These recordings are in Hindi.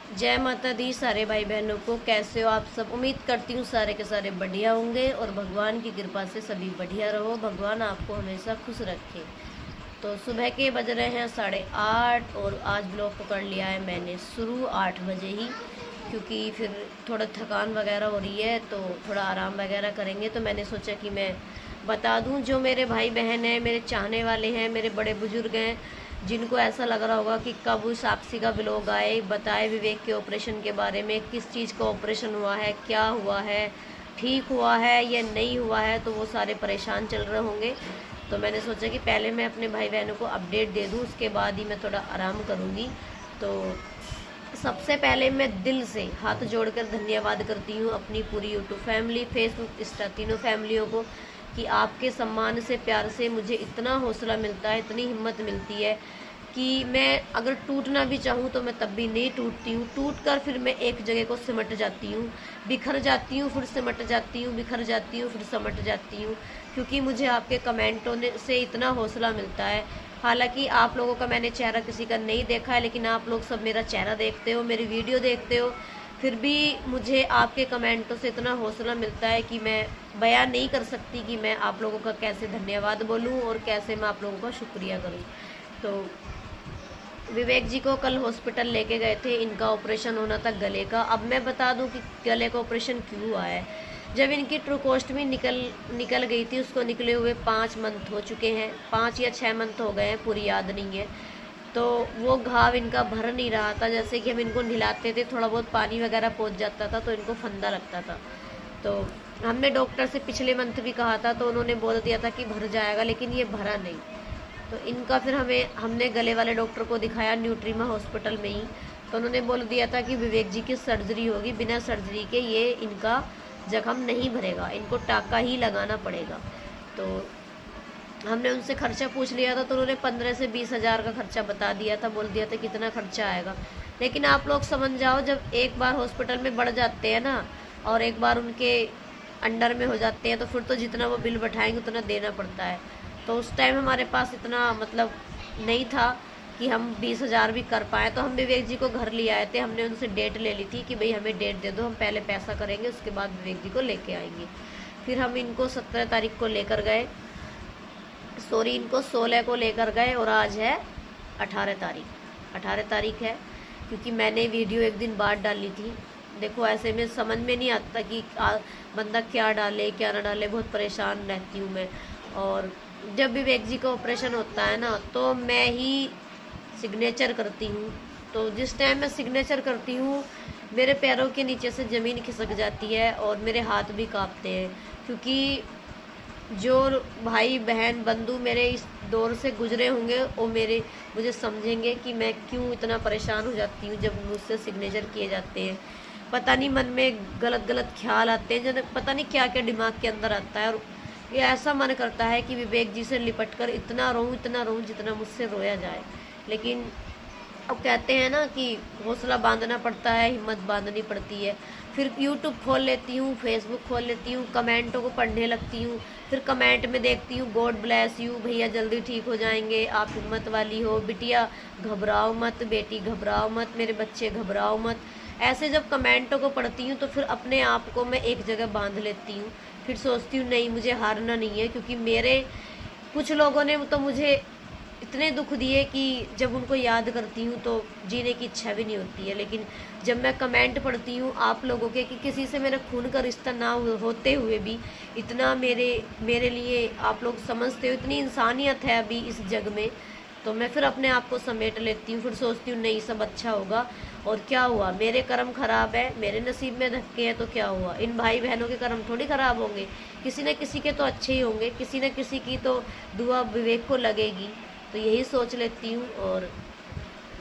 जय माता दी सारे भाई बहनों को। कैसे हो आप सब? उम्मीद करती हूँ सारे के सारे बढ़िया होंगे और भगवान की कृपा से सभी बढ़िया रहो। भगवान आपको हमेशा खुश रखे। तो सुबह के बज रहे हैं 8:30 और आज ब्लॉग पकड़ लिया है मैंने शुरू 8 बजे ही, क्योंकि फिर थोड़ा थकान वगैरह हो रही है तो थोड़ा आराम वगैरह करेंगे। तो मैंने सोचा कि मैं बता दूं, जो मेरे भाई बहन हैं, मेरे चाहने वाले हैं, मेरे बड़े बुजुर्ग हैं, जिनको ऐसा लग रहा होगा कि कब उस साक्षी का ब्लॉग आए, बताए विवेक के ऑपरेशन के बारे में, किस चीज़ का ऑपरेशन हुआ है, क्या हुआ है, ठीक हुआ है या नहीं हुआ है, तो वो सारे परेशान चल रहे होंगे। तो मैंने सोचा कि पहले मैं अपने भाई बहनों को अपडेट दे दूं, उसके बाद ही मैं थोड़ा आराम करूंगी। तो सबसे पहले मैं दिल से हाथ जोड़कर धन्यवाद करती हूँ अपनी पूरी यूट्यूब फैमिली, फेसबुक, इंस्टा, तीनों फैमिलियों को, कि आपके सम्मान से, प्यार से मुझे इतना हौसला मिलता है, इतनी हिम्मत मिलती है कि मैं अगर टूटना भी चाहूँ तो मैं तब भी नहीं टूटती हूँ। टूट कर फिर मैं एक जगह को सिमट जाती हूँ, बिखर जाती हूँ, फिर सिमट जाती हूँ, बिखर जाती हूँ, फिर सिमट जाती हूँ, क्योंकि मुझे आपके कमेंटों से इतना हौसला मिलता है। हालांकि आप लोगों का मैंने चेहरा किसी का नहीं देखा है, लेकिन आप लोग सब मेरा चेहरा देखते हो, मेरी वीडियो देखते हो, फिर भी मुझे आपके कमेंटों से इतना हौसला मिलता है कि मैं बयान नहीं कर सकती कि मैं आप लोगों का कैसे धन्यवाद बोलूं और कैसे मैं आप लोगों का शुक्रिया करूं। तो विवेक जी को कल हॉस्पिटल लेके गए थे, इनका ऑपरेशन होना था गले का। अब मैं बता दूं कि गले का ऑपरेशन क्यों हुआ है। जब इनकी ट्रूकोस्टमी निकल गई थी, उसको निकले हुए 5 मंथ हो चुके हैं, 5 या 6 मंथ हो गए हैं, पूरी याद नहीं है। तो वो घाव इनका भर नहीं रहा था। जैसे कि हम इनको नहलाते थे, थोड़ा बहुत पानी वगैरह पहुंच जाता था तो इनको फंदा लगता था। तो हमने डॉक्टर से पिछले मंथ भी कहा था, तो उन्होंने बोल दिया था कि भर जाएगा, लेकिन ये भरा नहीं। तो इनका फिर हमने गले वाले डॉक्टर को दिखाया न्यूट्रीमा हॉस्पिटल में ही। तो उन्होंने बोल दिया था कि विवेक जी की सर्जरी होगी, बिना सर्जरी के ये इनका जख्म नहीं भरेगा, इनको टाका ही लगाना पड़ेगा। तो हमने उनसे खर्चा पूछ लिया था, तो उन्होंने 15 से 20 हज़ार का खर्चा बता दिया था, बोल दिया था कितना खर्चा आएगा। लेकिन आप लोग समझ जाओ, जब एक बार हॉस्पिटल में बढ़ जाते हैं ना और एक बार उनके अंडर में हो जाते हैं, तो फिर तो जितना वो बिल बैठाएंगे उतना देना पड़ता है। तो उस टाइम हमारे पास इतना मतलब नहीं था कि हम 20 हज़ार भी कर पाएँ। तो हम विवेक जी को घर ले आए थे, हमने उनसे डेट ले ली थी कि भाई हमें डेट दे दो, हम पहले पैसा करेंगे, उसके बाद विवेक जी को लेके आएंगे। फिर हम इनको 17 तारीख को लेकर गए, सॉरी इनको 16 को लेकर गए, और आज है 18 तारीख है, क्योंकि मैंने वीडियो एक दिन बाद डाली थी। देखो ऐसे में समझ में नहीं आता कि बंदा क्या डाले क्या ना डाले, बहुत परेशान रहती हूँ मैं। और जब विवेक जी का ऑपरेशन होता है ना, तो मैं ही सिग्नेचर करती हूँ। तो जिस टाइम मैं सिग्नेचर करती हूँ, मेरे पैरों के नीचे से ज़मीन खिसक जाती है और मेरे हाथ भी कांपते हैं, क्योंकि जो भाई बहन बंधु मेरे इस दौर से गुजरे होंगे वो मुझे समझेंगे कि मैं क्यों इतना परेशान हो जाती हूँ जब मुझसे सिग्नेचर किए जाते हैं। पता नहीं मन में गलत गलत ख्याल आते हैं, जब पता नहीं क्या क्या दिमाग के अंदर आता है, और ये ऐसा मन करता है कि विवेक जी से लिपट कर इतना रोऊं जितना मुझसे रोया जाए। लेकिन अब कहते हैं ना कि हौसला बांधना पड़ता है, हिम्मत बांधनी पड़ती है। फिर यूट्यूब खोल लेती हूँ, फेसबुक खोल लेती हूँ, कमेंटों को पढ़ने लगती हूँ। फिर कमेंट में देखती हूँ, गॉड ब्लेस यू, भैया जल्दी ठीक हो जाएंगे, आप हिम्मत वाली हो, बिटिया घबराओ मत, बेटी घबराओ मत, मेरे बच्चे घबराओ मत। ऐसे जब कमेंटों को पढ़ती हूँ तो फिर अपने आप को मैं एक जगह बांध लेती हूँ। फिर सोचती हूँ नहीं, मुझे हारना नहीं है, क्योंकि मेरे कुछ लोगों ने तो मुझे इतने दुख दिए कि जब उनको याद करती हूँ तो जीने की इच्छा भी नहीं होती है। लेकिन जब मैं कमेंट पढ़ती हूँ आप लोगों के, कि किसी से मेरा खून का रिश्ता ना होते हुए भी इतना मेरे लिए आप लोग समझते हो, इतनी इंसानियत है अभी इस जग में, तो मैं फिर अपने आप को समेट लेती हूँ। फिर सोचती हूँ नहीं, सब अच्छा होगा। और क्या हुआ, मेरे कर्म खराब है, मेरे नसीब में धक्के हैं, तो क्या हुआ, इन भाई बहनों के कर्म थोड़ी खराब होंगे, किसी न किसी के तो अच्छे ही होंगे, किसी न किसी की तो दुआ विवेक को लगेगी। तो यही सोच लेती हूँ और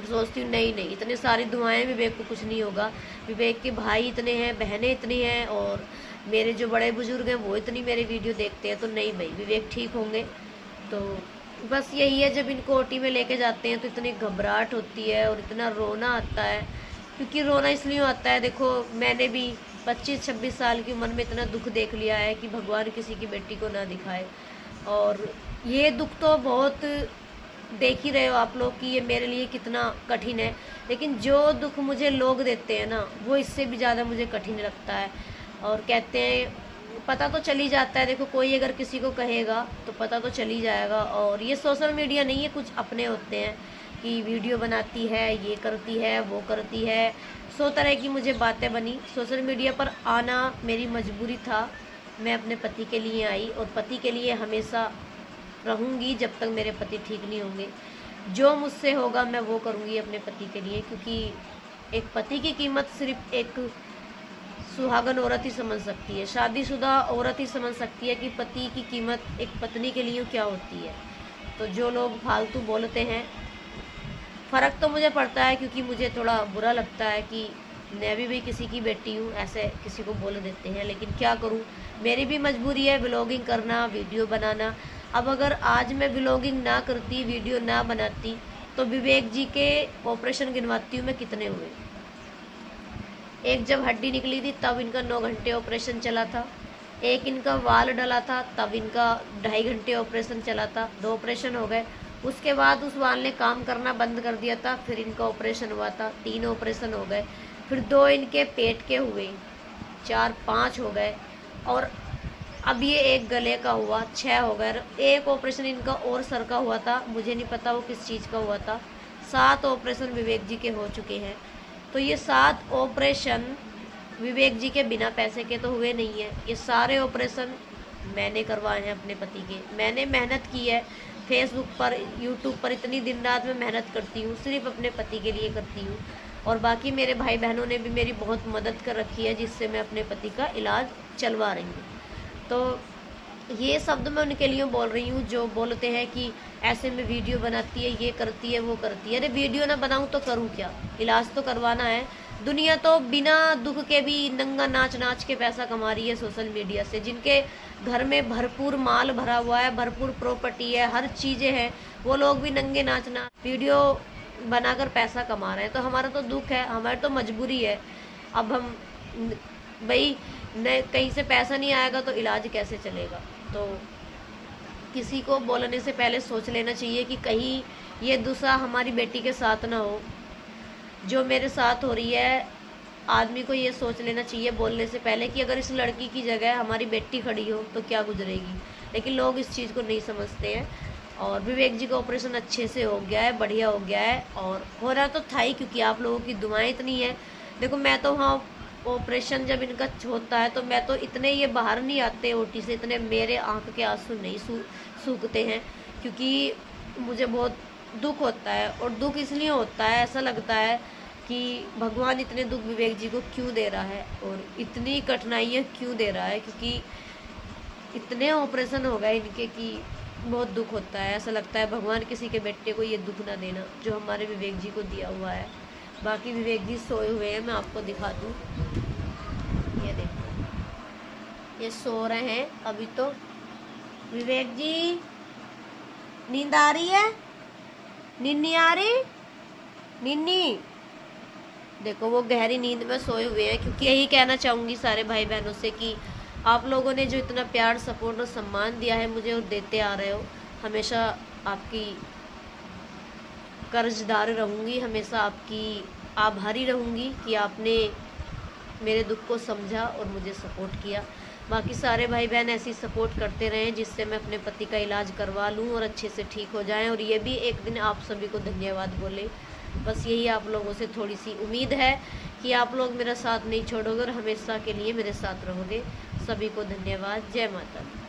सोचती हूँ नहीं नहीं, इतने सारी दुआएं, विवेक को कुछ नहीं होगा। विवेक के भाई इतने हैं, बहनें इतनी हैं, और मेरे जो बड़े बुजुर्ग हैं वो इतनी मेरे वीडियो देखते हैं, तो नहीं भाई विवेक ठीक होंगे। तो बस यही है, जब इनको ओटी में लेके जाते हैं तो इतनी घबराहट होती है और इतना रोना आता है। क्योंकि रोना इसलिए आता है, देखो मैंने भी 25-26 साल की उम्र में इतना दुख देख लिया है कि भगवान किसी की बेटी को ना दिखाए। और ये दुख तो बहुत देख ही रहे हो आप लोग कि ये मेरे लिए कितना कठिन है, लेकिन जो दुख मुझे लोग देते हैं ना, वो इससे भी ज़्यादा मुझे कठिन लगता है। और कहते हैं पता तो चल ही जाता है, देखो कोई अगर किसी को कहेगा तो पता तो चल ही जाएगा। और ये सोशल मीडिया नहीं है, कुछ अपने होते हैं कि वीडियो बनाती है, ये करती है, वो करती है, 100 तरह की मुझे बातें बनी। सोशल मीडिया पर आना मेरी मजबूरी था, मैं अपने पति के लिए आई और पति के लिए हमेशा रहूँगी जब तक मेरे पति ठीक नहीं होंगे। जो मुझसे होगा मैं वो करूँगी अपने पति के लिए, क्योंकि एक पति की कीमत सिर्फ एक सुहागन औरत ही समझ सकती है, शादीशुदा औरत ही समझ सकती है कि पति की कीमत एक पत्नी के लिए क्या होती है। तो जो लोग फालतू बोलते हैं, फ़र्क तो मुझे पड़ता है क्योंकि मुझे थोड़ा बुरा लगता है कि मैं भी किसी की बेटी हूँ, ऐसे किसी को बोल देते हैं, लेकिन क्या करूँ, मेरी भी मजबूरी है व्लॉगिंग करना, वीडियो बनाना। अब अगर आज मैं व्लॉगिंग ना करती, वीडियो ना बनाती, तो विवेक जी के ऑपरेशन गिनवाती हूँ मैं कितने हुए। एक जब हड्डी निकली थी तब इनका 9 घंटे ऑपरेशन चला था, एक इनका वाल डला था तब इनका 2.5 घंटे ऑपरेशन चला था, 2 ऑपरेशन हो गए। उसके बाद उस वाल ने काम करना बंद कर दिया था, फिर इनका ऑपरेशन हुआ था, 3 ऑपरेशन हो गए, फिर 2 इनके पेट के हुए, 4-5 हो गए, और अब ये एक गले का हुआ, 6 हो गए। एक ऑपरेशन इनका और सर का हुआ था, मुझे नहीं पता वो किस चीज़ का हुआ था। 7 ऑपरेशन विवेक जी के हो चुके हैं। तो ये 7 ऑपरेशन विवेक जी के बिना पैसे के तो हुए नहीं है, ये सारे ऑपरेशन मैंने करवाए हैं अपने पति के। मैंने मेहनत की है, फेसबुक पर, यूट्यूब पर इतनी दिन रात में मेहनत करती हूँ, सिर्फ अपने पति के लिए करती हूँ। और बाकी मेरे भाई बहनों ने भी मेरी बहुत मदद कर रखी है, जिससे मैं अपने पति का इलाज चलवा रही हूँ। तो ये शब्द मैं उनके लिए बोल रही हूँ जो बोलते हैं कि ऐसे में वीडियो बनाती है, ये करती है, वो करती है। अरे वीडियो ना बनाऊँ तो करूँ क्या, इलाज तो करवाना है। दुनिया तो बिना दुख के भी नंगा नाच नाच के पैसा कमा रही है सोशल मीडिया से। जिनके घर में भरपूर माल भरा हुआ है, भरपूर प्रॉपर्टी है, हर चीज़ें हैं, वो लोग भी नंगे नाच नाच वीडियो बनाकर पैसा कमा रहे हैं। तो हमारा तो दुख है, हमारी तो मजबूरी है। अब हम भाई न कहीं से पैसा नहीं आएगा तो इलाज कैसे चलेगा। तो किसी को बोलने से पहले सोच लेना चाहिए कि कहीं ये दुसा हमारी बेटी के साथ ना हो जो मेरे साथ हो रही है। आदमी को ये सोच लेना चाहिए बोलने से पहले कि अगर इस लड़की की जगह हमारी बेटी खड़ी हो तो क्या गुजरेगी, लेकिन लोग इस चीज़ को नहीं समझते हैं। और विवेक जी का ऑपरेशन अच्छे से हो गया है, बढ़िया हो गया है, और हो रहा तो था ही क्योंकि आप लोगों की दुआएं इतनी है। देखो मैं तो वहाँ ऑपरेशन जब इनका होता है तो मैं तो इतने ये बाहर नहीं आते ओटी से, इतने मेरे आंख के आंसू नहीं सूखते हैं, क्योंकि मुझे बहुत दुख होता है। और दुख इसलिए होता है, ऐसा लगता है कि भगवान इतने दुख विवेक जी को क्यों दे रहा है और इतनी कठिनाइयाँ क्यों दे रहा है, क्योंकि इतने ऑपरेशन हो गए इनके कि बहुत दुख होता है। ऐसा लगता है भगवान किसी के बेटे को ये दुख ना देना जो हमारे विवेक जी को दिया हुआ है। बाकी विवेक जी सोए हुए हैं, मैं आपको दिखा दूँ, ये देखो ये सो रहे हैं अभी। तो विवेक जी नींद आ रही है, निन्नी आ रही, निन्नी देखो वो गहरी नींद में सोए हुए हैं। क्योंकि यही कहना चाहूँगी सारे भाई बहनों से कि आप लोगों ने जो इतना प्यार, सपोर्ट और सम्मान दिया है मुझे और देते आ रहे हो, हमेशा आपकी कर्जदार रहूँगी, हमेशा आपकी आभारी रहूँगी कि आपने मेरे दुख को समझा और मुझे सपोर्ट किया। बाकी सारे भाई बहन ऐसी सपोर्ट करते रहें जिससे मैं अपने पति का इलाज करवा लूँ और अच्छे से ठीक हो जाएं, और ये भी एक दिन आप सभी को धन्यवाद बोले। बस यही आप लोगों से थोड़ी सी उम्मीद है कि आप लोग मेरा साथ नहीं छोड़ोगे और हमेशा के लिए मेरे साथ रहोगे। सभी को धन्यवाद। जय माता दी।